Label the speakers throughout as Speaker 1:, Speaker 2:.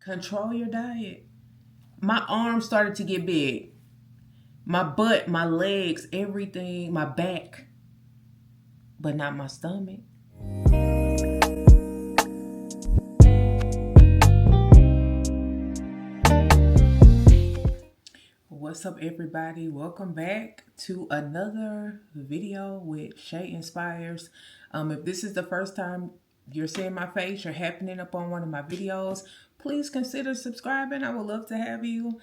Speaker 1: Control your diet. My arms started to get big. My butt, my legs, everything, my back, but not my stomach. What's up, everybody? Welcome back to another video with Shay Inspires. If this is the first time you're seeing my face, you're happening up on one of my videos, please consider subscribing. I would love to have you.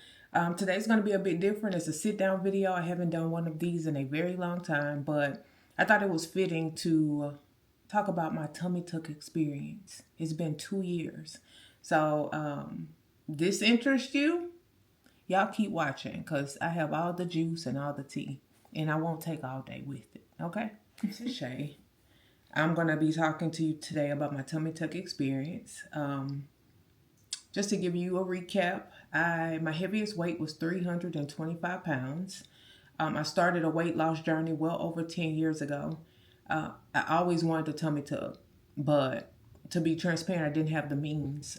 Speaker 1: Today's going to be a bit different. It's a sit-down video. I haven't done one of these in a very long time, but I thought it was fitting to talk about my tummy tuck experience. It's been 2 years. So, this interests you? Y'all keep watching because I have all the juice and all the tea. And I won't take all day with it. Okay? This is Shay. I'm going to be talking to you today about my tummy tuck experience. Just to give you a recap, my heaviest weight was 325 pounds. I started a weight loss journey well over 10 years ago. I always wanted a tummy tuck, but to be transparent, I didn't have the means.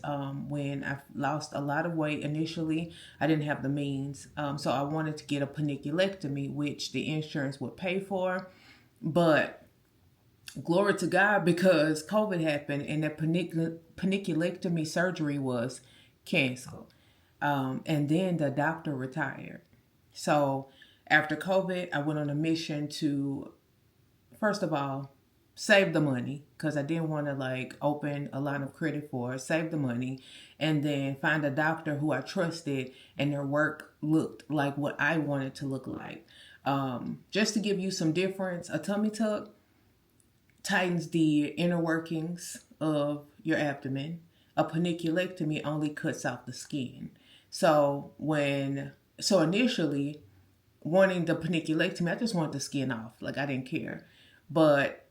Speaker 1: When I lost a lot of weight initially, I didn't have the means. So I wanted to get a paniculectomy, which the insurance would pay for. But glory to God, because COVID happened and that paniculectomy surgery was canceled. And then the doctor retired. So after COVID, I went on a mission to, first of all, save the money, because I didn't want to open a line of credit for it, save the money, and then find a doctor who I trusted and their work looked like what I wanted to look like. Just to give you some difference, a tummy tuck tightens the inner workings of your abdomen. A paniculectomy only cuts out the skin. So initially, wanting the paniculectomy, I just wanted the skin off. I didn't care. But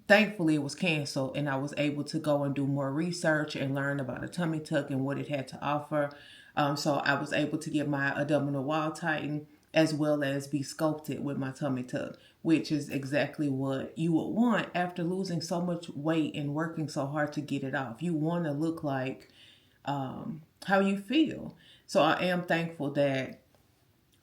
Speaker 1: thankfully, it was canceled, and I was able to go and do more research and learn about a tummy tuck and what it had to offer. So I was able to get my abdominal wall tightened as well as be sculpted with my tummy tuck, which is exactly what you would want after losing so much weight and working so hard to get it off. You want to look like how you feel. So I am thankful that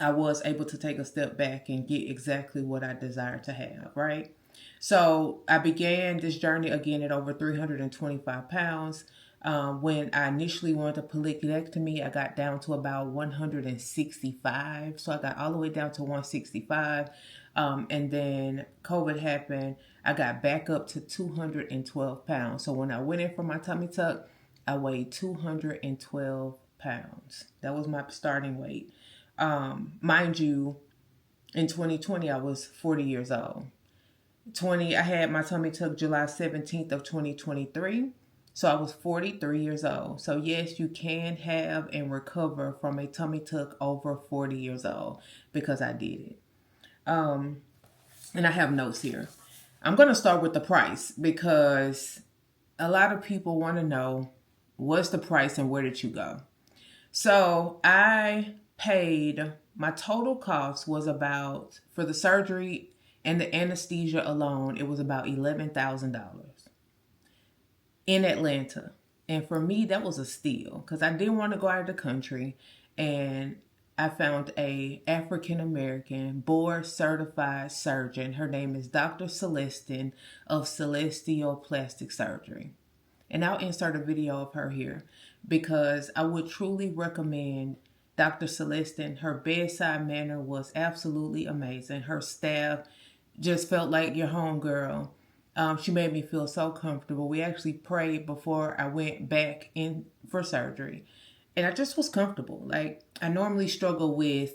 Speaker 1: I was able to take a step back and get exactly what I desire to have, right? So I began this journey again at over 325 pounds. When I initially wanted a paniculectomy, I got down to about 165. So I got all the way down to 165. And then COVID happened. I got back up to 212 pounds. So when I went in for my tummy tuck, I weighed 212 pounds. That was my starting weight. Mind you, in 2020, I was 40 years old. I had my tummy tuck July 17th of 2023. So I was 43 years old. So yes, you can have and recover from a tummy tuck over 40 years old, because I did it. And I have notes here. I'm going to start with the price, because a lot of people want to know, what's the price and where did you go? So my total cost was about, for the surgery and the anesthesia alone, it was about $11,000 in Atlanta. And for me, that was a steal, because I didn't want to go out of the country. And I found a African-American board certified surgeon. Her name is Dr. Celestin of Celestial Plastic Surgery. And I'll insert a video of her here, because I would truly recommend Dr. Celestin. Her bedside manner was absolutely amazing. Her staff just felt like your homegirl. She made me feel so comfortable. We actually prayed before I went back in for surgery, and I just was comfortable. I normally struggle with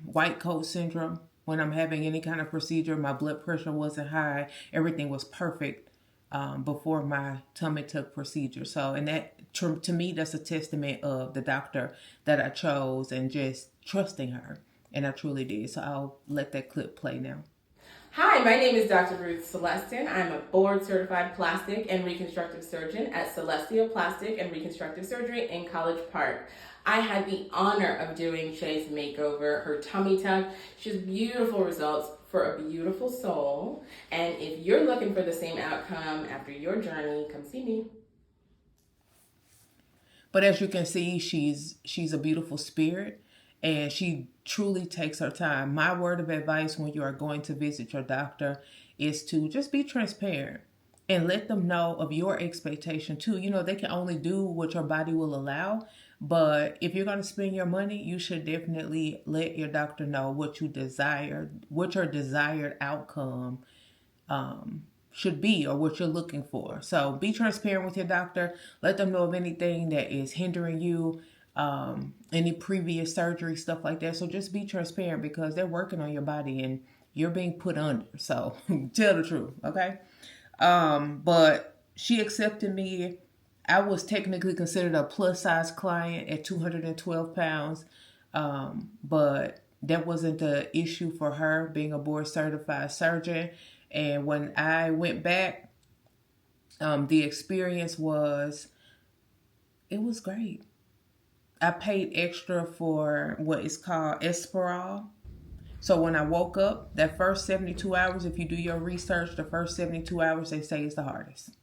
Speaker 1: white coat syndrome when I'm having any kind of procedure. My blood pressure wasn't high. Everything was perfect before my tummy tuck procedure. So, and that, to me, that's a testament of the doctor that I chose and just trusting her. And I truly did. So I'll let that clip play now.
Speaker 2: Hi, my name is Dr. Ruth Celestin. I'm a board certified plastic and reconstructive surgeon at Celestial Plastic and Reconstructive Surgery in College Park. I had the honor of doing Shay's makeover, her tummy tuck. She has beautiful results for a beautiful soul. And if you're looking for the same outcome after your journey, come see me.
Speaker 1: But as you can see, she's a beautiful spirit, and she truly takes her time. My word of advice when you are going to visit your doctor is to just be transparent and let them know of your expectation too. You know, they can only do what your body will allow, but if you're going to spend your money, you should definitely let your doctor know what you desire, what your desired outcome should be, or what you're looking for. So be transparent with your doctor. Let them know of anything that is hindering you, any previous surgery, stuff like that. So just be transparent, because they're working on your body and you're being put under. So tell the truth, okay? But she accepted me. I was technically considered a plus size client at 212 pounds. But that wasn't the issue for her, being a board certified surgeon. And when I went back, the experience it was great. I paid extra for what is called Esperal. So when I woke up, that first 72 hours, if you do your research, the first 72 hours, they say is the hardest.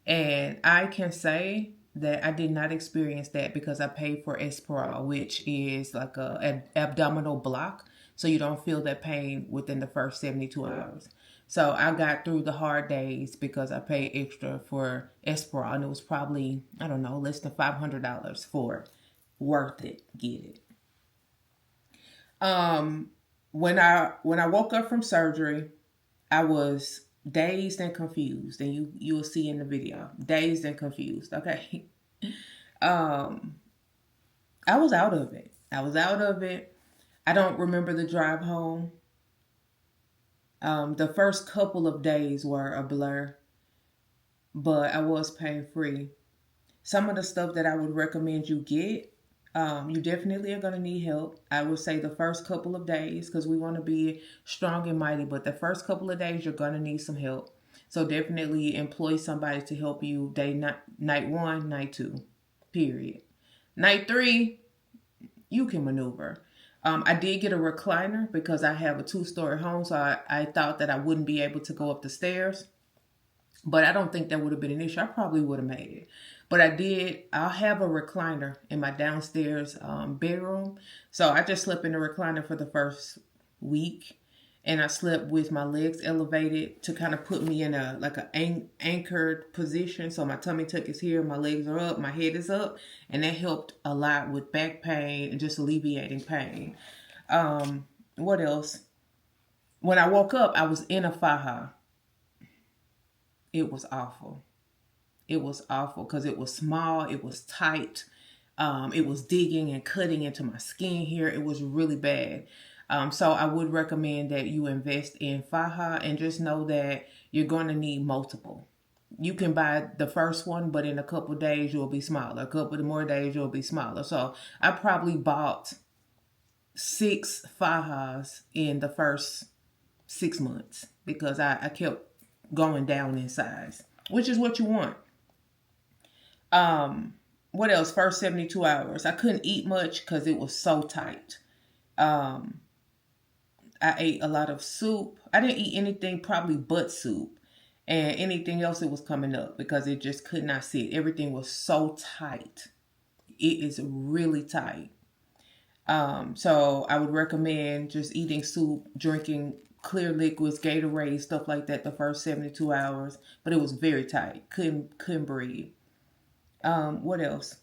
Speaker 1: And I can say that I did not experience that because I paid for Esperal, which is like an abdominal block. So you don't feel that pain within the first 72 hours. So I got through the hard days because I paid extra for Esperal, and it was probably, I don't know, less than $500 for it. Worth it. Get it. When I woke up from surgery, I was dazed and confused, and you'll see in the video, dazed and confused. Okay. I was out of it. I don't remember the drive home. The first couple of days were a blur, but I was pain free. Some of the stuff that I would recommend you get, you definitely are going to need help. I would say the first couple of days, because we want to be strong and mighty, but the first couple of days you're going to need some help. So definitely employ somebody to help you night 1, night 2, period. Night 3, you can maneuver. I did get a recliner because I have a 2-story home, so I thought that I wouldn't be able to go up the stairs. But I don't think that would have been an issue. I probably would have made it. But I'll have a recliner in my downstairs bedroom. So I just slept in the recliner for the first week. And I slept with my legs elevated to kind of put me in an anchored position. So my tummy tuck is here, my legs are up, my head is up. And that helped a lot with back pain and just alleviating pain. What else? When I woke up, I was in a faja. It was awful. It was awful because it was small, it was tight, it was digging and cutting into my skin here. It was really bad. So I would recommend that you invest in faja, and just know that you're going to need multiple. You can buy the first one, but in a couple of days you'll be smaller. A couple of more days you'll be smaller. So I probably bought 6 fajas in the first 6 months because I kept going down in size, which is what you want. What else? First 72 hours. I couldn't eat much because it was so tight. I ate a lot of soup. I didn't eat anything probably but soup. And anything else, it was coming up because it just could not sit. Everything was so tight. It is really tight. So I would recommend just eating soup, drinking clear liquids, Gatorade, stuff like that the first 72 hours. But it was very tight. Couldn't breathe. What else?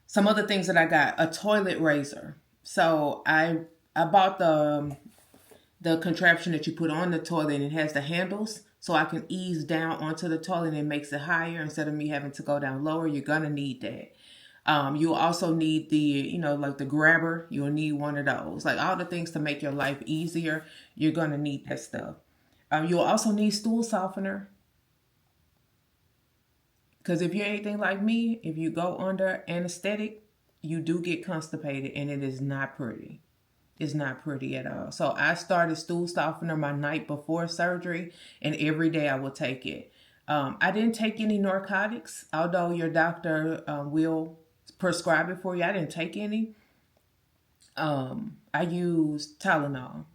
Speaker 1: Some other things that I got. A toilet razor. So I bought the contraption that you put on the toilet, and it has the handles, so I can ease down onto the toilet and it makes it higher instead of me having to go down lower. You're gonna need that. You'll also need like the grabber. You'll need one of those. Like all the things to make your life easier. You're gonna need that stuff. You'll also need stool softener. Because if you're anything like me, if you go under anesthetic, you do get constipated, and it is not pretty. It's not pretty at all. So I started stool softener my night before surgery, and every day I will take it. I didn't take any narcotics, although your doctor will prescribe it for you. I didn't take any. I used Tylenol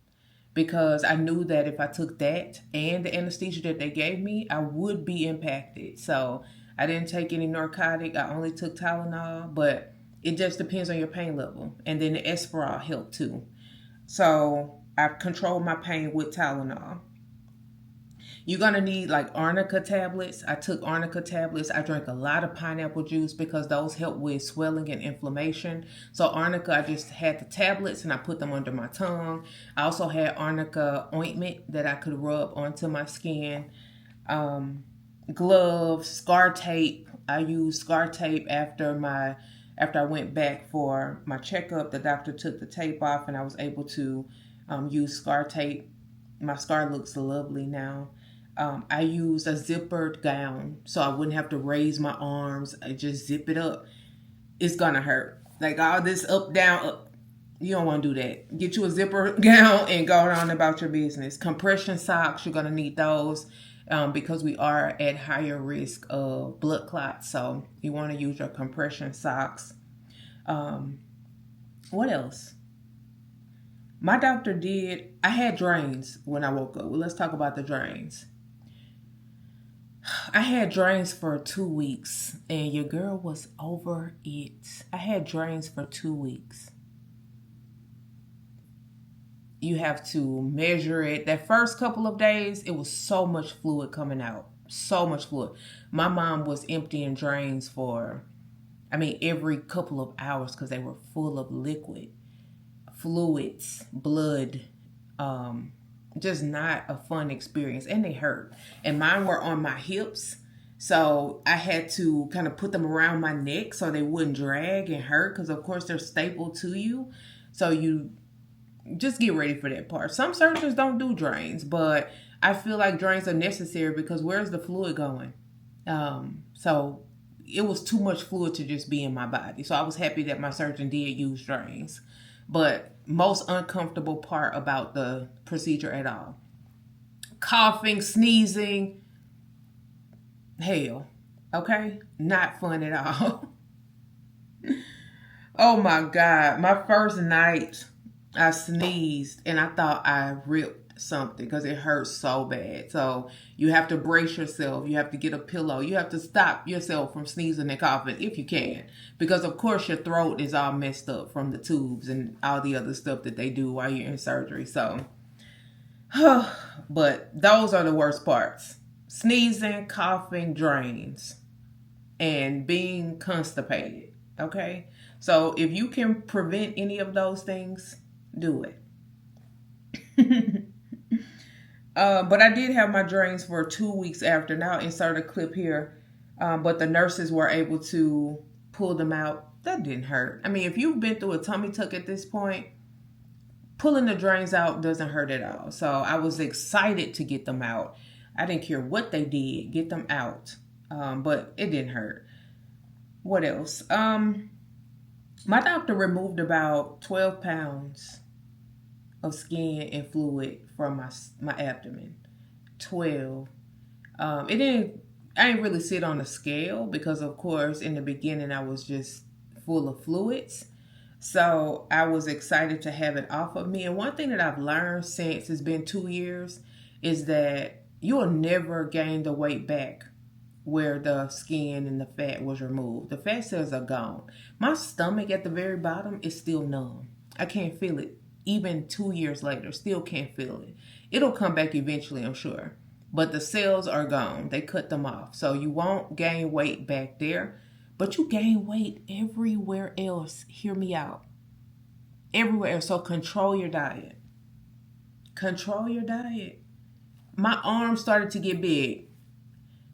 Speaker 1: because I knew that if I took that and the anesthesia that they gave me, I would be impacted. So I didn't take any narcotic. I only took Tylenol, but it just depends on your pain level. And then the Esperol helped too. So I controlled my pain with Tylenol. You're going to need like arnica tablets. I took arnica tablets. I drank a lot of pineapple juice because those help with swelling and inflammation. So arnica, I just had the tablets and I put them under my tongue. I also had arnica ointment that I could rub onto my skin. Gloves, scar tape. I used scar tape after I went back for my checkup. The doctor took the tape off and I was able to use scar tape. My scar looks lovely now. I used a zippered gown so I wouldn't have to raise my arms. I just zip it up. It's gonna hurt. Like all this up, down, up. You don't want to do that. Get you a zipper gown and go on about your business. Compression socks, you're gonna need those because we are at higher risk of blood clots. So you want to use your compression socks. What else? My doctor I had drains when I woke up. Well, let's talk about the drains. I had drains for 2 weeks and your girl was over it. I had drains for 2 weeks. You have to measure it. That first couple of days, it was so much fluid coming out. So much fluid. My mom was emptying drains every couple of hours because they were full of fluids, blood, just not a fun experience, and they hurt. And mine were on my hips, so I had to kind of put them around my neck so they wouldn't drag and hurt because of course they're stapled to you. So you just get ready for that part. Some surgeons don't do drains, but I feel like drains are necessary because where's the fluid going? So it was too much fluid to just be in my body. So I was happy that my surgeon did use drains. But most uncomfortable part about the procedure at all. Coughing, sneezing, hell, okay? Not fun at all. Oh my God. My first night, I sneezed and I thought I ripped something because it hurt so bad. So you have to brace yourself. You have to get a pillow. You have to stop yourself from sneezing and coughing if you can. Because of course your throat is all messed up from the tubes and all the other stuff that they do while you're in surgery. So, but those are the worst parts. Sneezing, coughing, drains, and being constipated. Okay? So if you can prevent any of those things, do it. But I did have my drains for 2 weeks after. Now I'll insert a clip here. But the nurses were able to pull them out. That didn't hurt. I mean, if you've been through a tummy tuck at this point, pulling the drains out doesn't hurt at all. So I was excited to get them out. I didn't care what they did, get them out. But it didn't hurt. What else? My doctor removed about 12 pounds of skin and fluid from my abdomen. 12. I didn't really sit on a scale because of course in the beginning I was just full of fluids. So I was excited to have it off of me. And one thing that I've learned since it's been 2 years is that you'll never gain the weight back where the skin and the fat was removed. The fat cells are gone. My stomach at the very bottom is still numb. I can't feel it. Even 2 years later, still can't feel it. It'll come back eventually, I'm sure. But the cells are gone. They cut them off. So you won't gain weight back there. But you gain weight everywhere else. Hear me out. Everywhere else. So control your diet. Control your diet. My arms started to get big.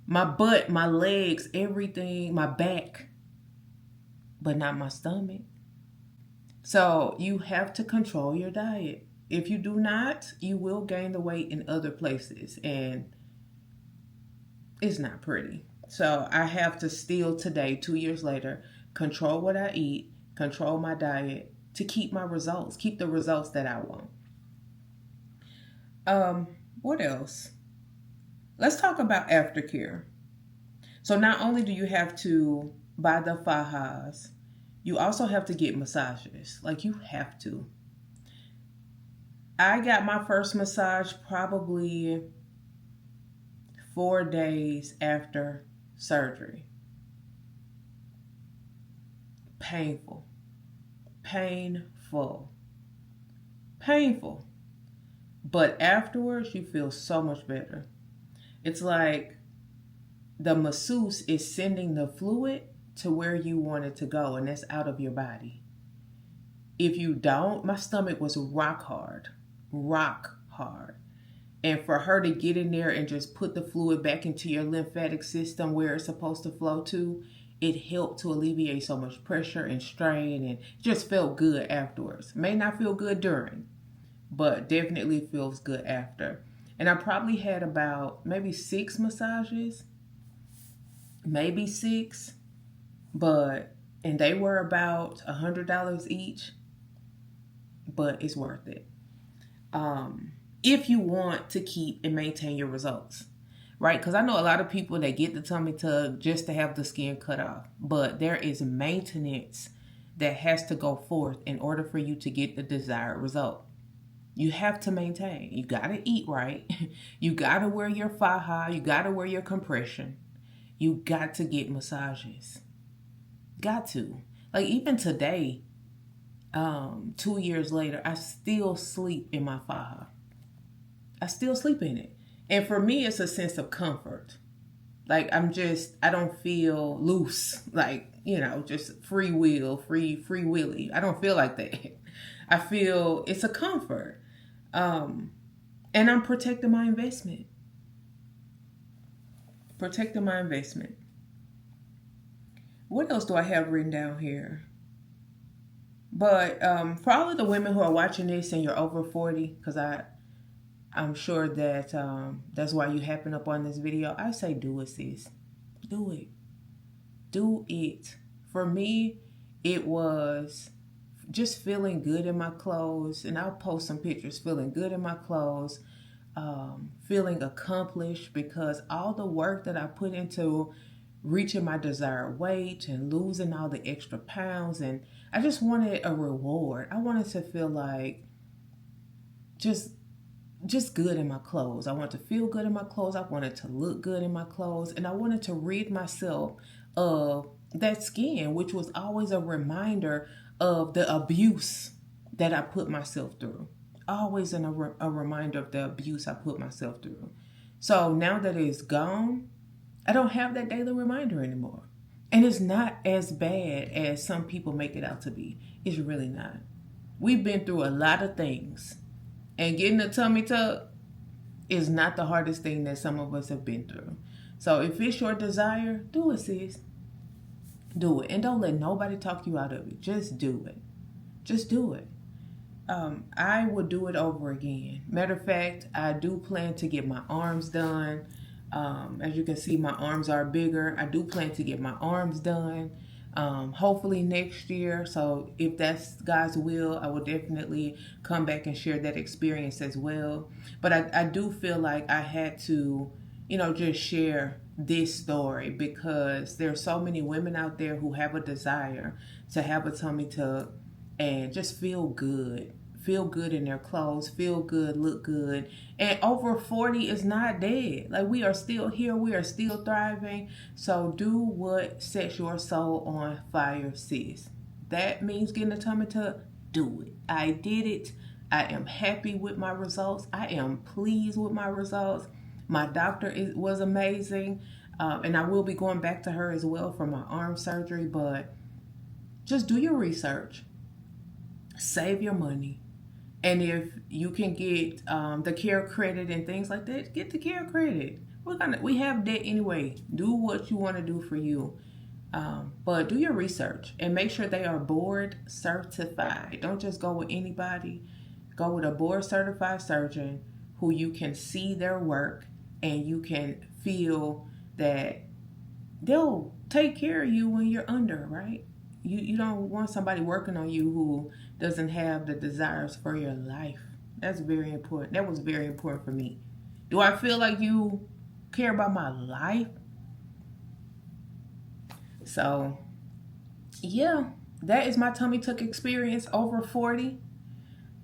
Speaker 1: My butt, my legs, everything, my back. But not my stomach. So you have to control your diet. If you do not, you will gain the weight in other places. And it's not pretty. So I have to still today, 2 years later, control what I eat, control my diet to keep my results, keep the results that I want. What else? Let's talk about aftercare. So not only do you have to buy the fajas, you also have to get massages. Like you have to. I got my first massage probably 4 days after surgery. painful, painful, painful. But afterwards, you feel so much better. It's like the masseuse is sending the fluid to where you want it to go, and that's out of your body. If you don't, my stomach was rock hard, rock hard. And for her to get in there and just put the fluid back into your lymphatic system where it's supposed to flow to, it helped to alleviate so much pressure and strain, and just felt good afterwards. May not feel good during, but definitely feels good after. And I probably had about maybe 6 massages, maybe 6, and they were about $100 each, but it's worth it. If you want to keep and maintain your results, right? Because I know a lot of people that get the tummy tuck just to have the skin cut off, but there is maintenance that has to go forth in order for you to get the desired result. You have to maintain. You got to eat right. You got to wear your faja. You got to wear your compression. You got to get massages. Got to. Like even today, 2 years later, I still sleep in my faja. I still sleep in it. And for me, it's a sense of comfort. Like I don't feel loose. Like, just free will, free willy. I don't feel like that. I feel it's a comfort. And I'm protecting my investment. Protecting my investment. What else do I have written down here? But for all of the women who are watching this and you're over 40, because I'm sure that that's why you happen up on this video, I say do it, sis. Do it. Do it. For me, it was just feeling good in my clothes, and I'll post some pictures, feeling good in my clothes, feeling accomplished because all the work that I put into reaching my desired weight and losing all the extra pounds, and I just wanted a reward. I wanted to feel like just good in my clothes. I wanted to feel good in my clothes. I wanted to look good in my clothes, and I wanted to rid myself of that skin, which was always a reminder of the abuse that I put myself through. Always a reminder of the abuse I put myself through. So now that it's gone, I don't have that daily reminder anymore. And it's not as bad as some people make it out to be. It's really not. We've been through a lot of things. And getting a tummy tuck is not the hardest thing that some of us have been through. So if it's your desire, do it, sis. Do it. And don't let nobody talk you out of it. Just do it. Just do it. I would do it over again. Matter of fact, I do plan to get my arms done. As you can see, my arms are bigger. I do plan to get my arms done. Hopefully next year. So if that's God's will, I will definitely come back and share that experience as well. But I do feel like I had to, just share this story because there's so many women out there who have a desire to have a tummy tuck and just feel good in their clothes, feel good, look good. And over 40 is not dead. Like, we are still here, we are still thriving. So do what sets your soul on fire, sis. That means getting a tummy tuck. Do it. I did it. I am happy with my results. I am pleased with my results. My doctor was amazing. And I will be going back to her as well for my arm surgery. But just do your research. Save your money. And if you can get the care credit and things like that, get the care credit. We have debt anyway. Do what you want to do for you. But do your research and make sure they are board certified. Don't just go with anybody. Go with a board certified surgeon who you can see their work and you can feel that they'll take care of you when you're under, right? You don't want somebody working on you who doesn't have the desires for your life. That's very important. That was very important for me. Do I feel like you care about my life? So, yeah, that is my tummy tuck experience over 40.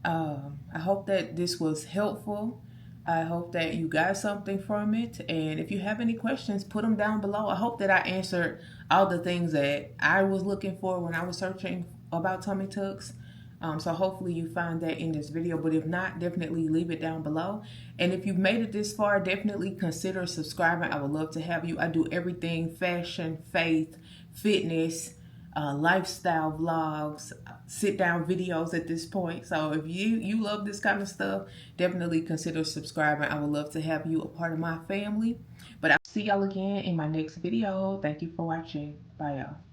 Speaker 1: I hope that this was helpful. I hope that you got something from it. And if you have any questions, put them down below. I hope that I answered all the things that I was looking for when I was searching about tummy tucks. So hopefully you find that in this video, but if not, definitely leave it down below. And if you've made it this far, definitely consider subscribing. I would love to have you. I do everything: fashion, faith, fitness, lifestyle vlogs, sit down videos at this point. So if you love this kind of stuff, definitely consider subscribing. I would love to have you a part of my family. But I'll see y'all again in my next video. Thank you for watching. Bye, y'all.